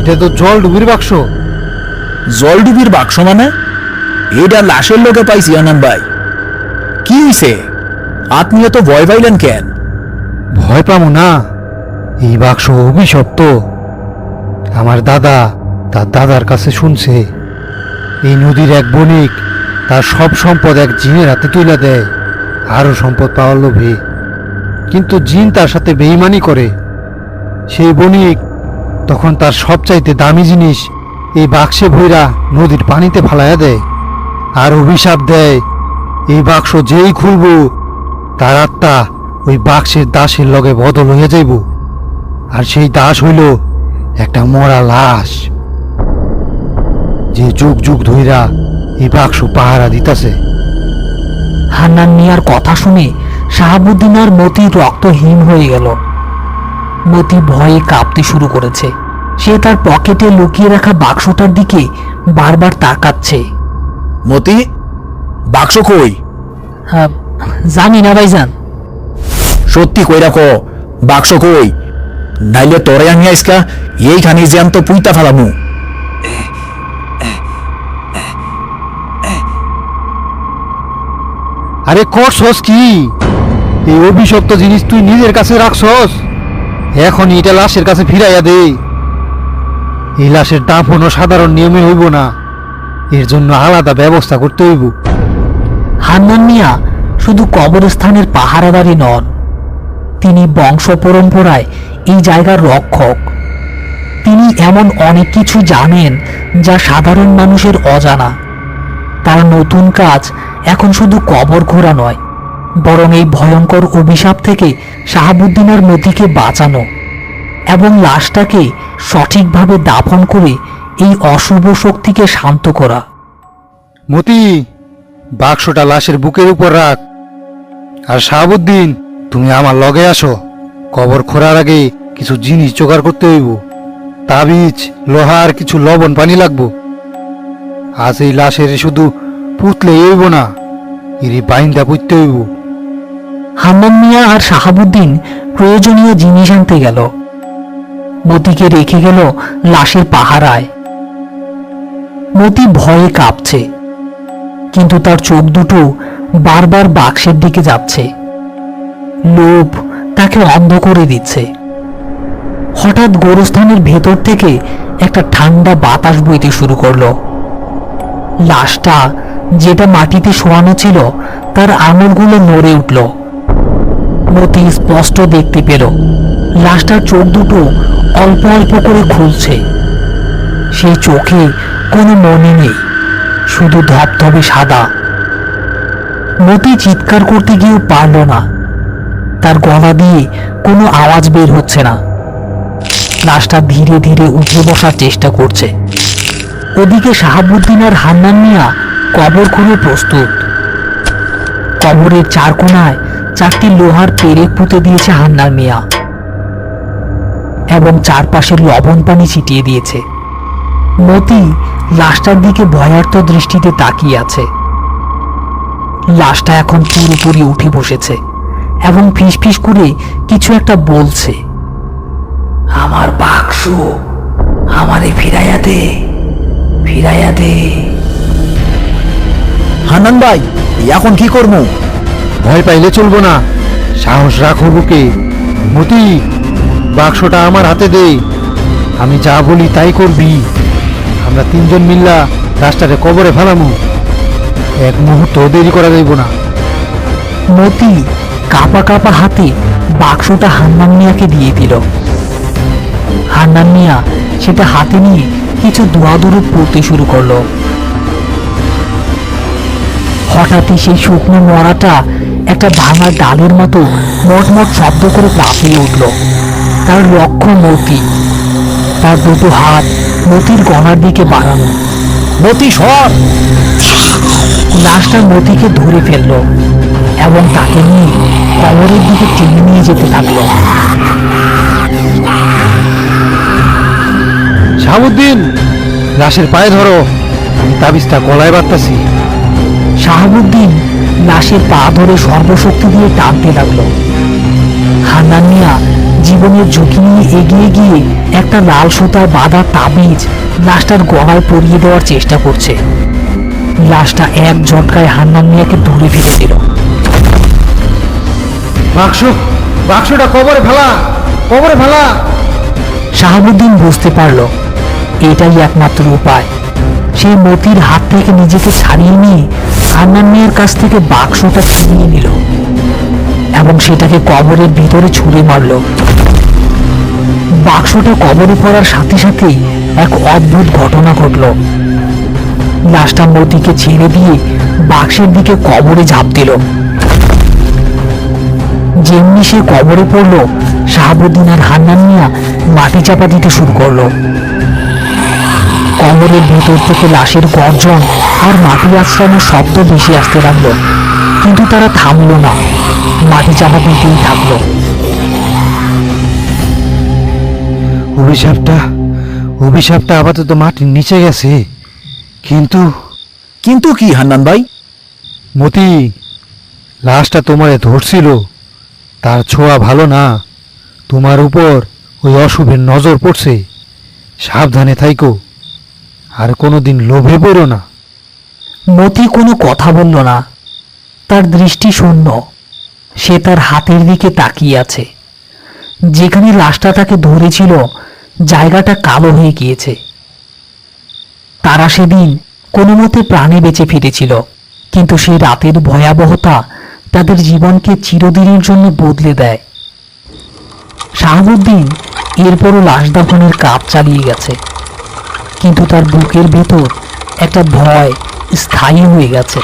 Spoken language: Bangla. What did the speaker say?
এটা তো জল ডুবির বাক্স। জল ডুবির বাক্স মানে? এটা লাশের লোকে পাইছি আনন্দ ভাই। কি হইছে? আপনি তো ভয় পাইলেন কেন? ভয় পাবো না, এই বাক্স অভিশপ্ত। আমার দাদা তার দাদার কাছে শুনছে এই নদীর এক বণিক তার সব সম্পদ এক জিনের হাতে তুলে দেয় আরো সম্পদ পাওয়ার লোভে, কিন্তু জিন তার সাথে বেইমানি করে। সেই বণিক তখন তার সবচাইতে দামি জিনিস এই বাক্সে ভইরা নদীর পানিতে ফালাইয়া দেয় আর অভিশাপ দেয়, এই বাক্স যেই খুলব তার আত্মা ওই বাক্সের দাসের লগে বদল হয়ে যাইব, আর সেই দাস হইল একটা মরা লাশ যে যুগ যুগ ধইরা এই বাক্স পাহারা দিতাছে। হান্নান মিয়ার কথা শুনে শাহাবুদ্দিন আর মতি রক্তহীন হয়ে গেল। মতি ভয়ে কাঁপতে শুরু করেছে। সে তার পকেটে লুকিয়ে রাখা বাক্সটার দিকে বারবার তাকাচ্ছে। মতি, বাক্স কই? জানি না ভাইজান। সত্যি কই রাখো, বাক্স কই? নাইলে তোরে আমি আজকা এইখানে জ্যান্ত পুইতা ফেলামু। আরে করছস কি? এই অভিশপ্ত জিনিস তুই নিজের কাছে রাখছস? এখন এটা লাশের কাছে ফিরাইয়া দে। এই লাশের দাফন সাধারণ নিয়মে হইব না, এর জন্য আলাদা ব্যবস্থা করতে হইব। হান্নান মিয়া শুধু কবরস্থানের পাহারাদারই নন, তিনি বংশ পরম্পরায় এই জায়গার রক্ষক। তিনি এমন অনেক কিছু জানেন যা সাধারণ মানুষের অজানা। তার নতুন কাজ এখন শুধু কবর খোঁড়া নয়, বরং এই ভয়ঙ্কর অভিশাপ থেকে শাহাবুদ্দিন আর মতিকে বাঁচানো এবং লাশটাকে সঠিকভাবে দাফন করে এই অশুভ শক্তিকে শান্ত করা। মতি, বাক্সটা লাশের বুকের উপর রাখ। আর শাহাবুদ্দিন, তুমি আমার লগে আসো। কবর খোঁড়ার আগে কিছু জিনিস জোগাড় করতে হইব। তাবিজ, লোহা আর কিছু লবণ পানি লাগবো। আজ এই লাশের শুধু পুতলে হইব না, এরই বাইন্দা পুঁততে হইব। হান্নান মিয়া আর শাহাবুদ্দিন প্রয়োজনীয় জিনিস আনতে গেল। মতিকে রেখে গেল লাশের পাহারায়। মতি ভয়ে কাঁপছে, কিন্তু তার চোখ দুটো বারবার বাক্সের দিকে যাচ্ছে। লোভ তাকে অন্ধ করে দিচ্ছে। হঠাৎ গোরস্থানের ভেতর থেকে একটা ঠান্ডা বাতাস বইতে শুরু করলো। লাশটা যেটা মাটিতে শোয়ানো ছিল তার আঙুলগুলো নড়ে উঠল। মতি স্পষ্ট দেখতে পেল লাশটার চোখ দুটো অল্প অল্প করে খুলছে। সেই চোখে কোনো মনে নেই, শুধু ধবধবে সাদা। মতি চিৎকার করতে গিয়েও পারল না, তার গলা দিয়ে কোনো আওয়াজ বের হচ্ছে না। লাশটা ধীরে ধীরে উঠে বসার চেষ্টা করছে। ওদিকে শাহাবুদ্দিন আর হান্নান মিয়া কবর খুঁড়ে প্রস্তুত। কবরের চার কোণায় 4টি লোহার পেরেক পুঁতে দিয়েছে হান্নান মিয়া এবং চারপাশে লবণ পানি ছিটিয়ে দিয়েছে। মতি লাশটার দিকে ভয়ার্ত দৃষ্টিতে তাকিয়ে আছে। লাশটা এখন পুরোপুরি উঠে বসেছে এবং ফিসফিস করে কিছু একটা বলছে। আমার বাক্স আমারে ফিরাইয়া দে, ফিরাইয়া দে। হান্নান ভাই, এখন কি করবো? ভয় পাইলে চলবো না, সাহস রাখো বুকে। মতি, বাক্সটা আমার হাতে দে, আমি যা বলি তাই করবি। আমরা 3জন মিল্লা লাশটারে কবরে ফেলামু, এক মুহূর্ত দেরি করা যাইব না। মতি কাঁপা কাঁপা হাতে বাক্সটা হান্নান মিয়াকে দিয়ে দিল। হান্নান মিয়া সেটা হাতে নিয়ে কিছু দোয়া-দরুদ পড়তে শুরু করলো। হঠাৎই সেই শুকনো মরাটা একটা ভাঙা ডালের মতো মটমট শব্দ করে লাফিয়ে উঠল। তার লক্ষ্য মতি। তার দুটো হাত মতির গলার দিকে বাড়ানো। মতি সর! লাশটা মতিকে ধরে ফেলল এবং তাকে নিয়ে কবরের দিকে টেনে নিয়ে যেতে থাকলো। শাহাবুদ্দিন, লাশের পায়ে ধরো, আমি তাবিজটা গলায় বাঁধতাছি। শাহাবুদ্দিন লাশের পা ধরে সর্বশক্তি দিয়ে টানতে লাগলো। হান্নান মিয়া জীবনের ঝুঁকি নিয়ে এগিয়ে গিয়ে একটা লাল সুতার বাঁধা তাবিজ লাশটার গলায় পরিয়ে দেওয়ার চেষ্টা করছে। লাশটা এক ঝটকায় হান্নান মিয়াকে ধরে ফেলে দিল। বাক্সটা কবরে ফেলা। শাহাবুদ্দিন বুঝতে পারল এটাই একমাত্র উপায়। সে মতির হাত থেকে নিজেকে ছাড়িয়ে নিয়ে হান্নান মিয়ার কাছ থেকে বাক্সটা ছিনিয়ে নিল এবং সেটাকে কবরের ভিতরে ছুঁড়ে মারল। বাক্সটা কবরে পড়ার সাথে সাথেই এক অদ্ভুত ঘটনা ঘটল। লাশটা মতিকে ছেড়ে দিয়ে বাক্সের দিকে কবরে ঝাঁপ দিল। যেমনি সে কবরে পড়ল, শাহাবুদ্দিন আর হান্নান মিয়া মাটি চাপা দিতে শুরু করলো। কবরের ভেতর থেকে লাশের গর্জন আর মাটি আশ্রমের শব্দ ভেসে আসতে লাগলো, কিন্তু তারা থামলো না, মাটি চাপা দিতেই থাকলো। অভিশাপটা আপাতত মাটির নিচে গেছে, কিন্তু কি হান্নান ভাই? মতি, লাশটা তোমারে ধরছিল, তার ছোঁয়া ভালো না। তোমার উপর ওই অশুভের নজর পড়ছে। সাবধানে থাইকো, আর কোনোদিন লোভে পড়ো না। মতি কোনো কথা বলল না, তার দৃষ্টি শূন্য। সে তার হাতের দিকে তাকিয়ে আছে। যেখানে লাশটা তাকে ধরেছিল জায়গাটা কালো হয়ে গিয়েছে। তারা সেদিন কোনো মতে প্রাণে বেঁচে ফিরেছিল, কিন্তু সেই রাতের ভয়াবহতা তাদের জীবনকে চিরদিনের জন্য বদলে দেয়। শাহাবুদ্দিন এরপরও লাশ দাফনের কাজ চালিয়ে গেছে, কিন্তু তার বুকের ভেতর একটা ভয় স্থায়ী হয়ে গেছে।